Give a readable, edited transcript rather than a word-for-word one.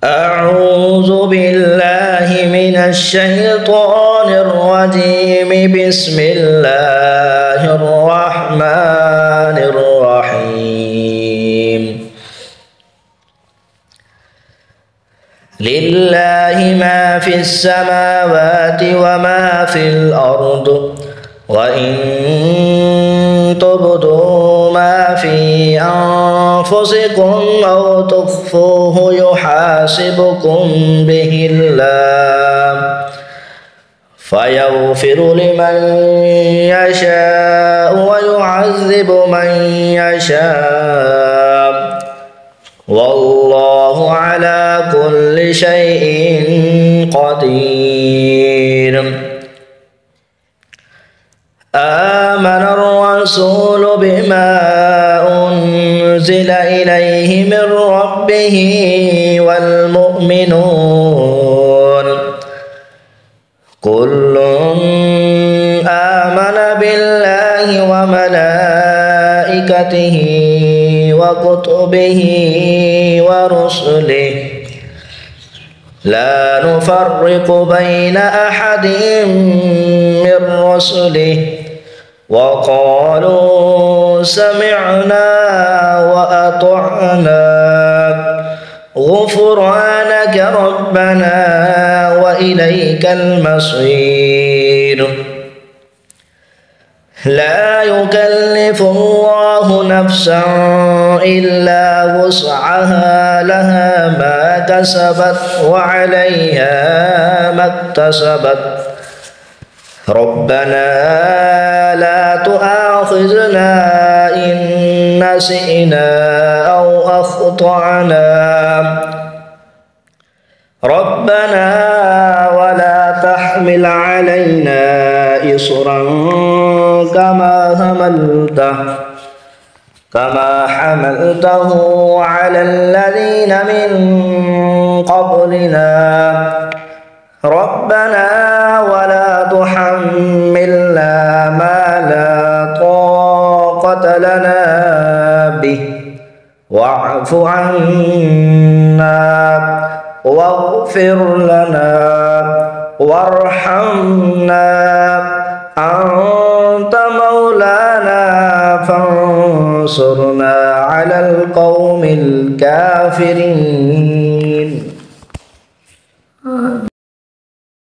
أعوذ بالله من الشيطان الرجيم. بسم الله الرحمن الرحيم. لله ما في السماوات وما في الأرض وإن تبدوا ما في أنفسكم أو تخفوه يحاسبكم به الله فيغفر لمن يشاء ويعذب من يشاء والله على كل شيء قدير. آمن الرسول بما أنزل إليه من ربه والمؤمنون كل آمن بالله وملائكته وكتبه ورسله لا نفرق بين أحد من رسله وقالوا سمعنا وأطعنا غفرانك ربنا وإليك المصير. لا يكلف الله نفسا إلا وسعها لها ما كسبت وعليها ما اكتسبت ربنا لا تؤاخذنا إن نسينا أو أخطأنا ربنا ولا تحمل علينا إصرا كما حملته على الذين من قبلنا ربنا ولا تحملنا ما لا طاقة لنا به واعف عنا واغفر لنا وارحمنا أنت مولانا فانصرنا على القوم الكافرين.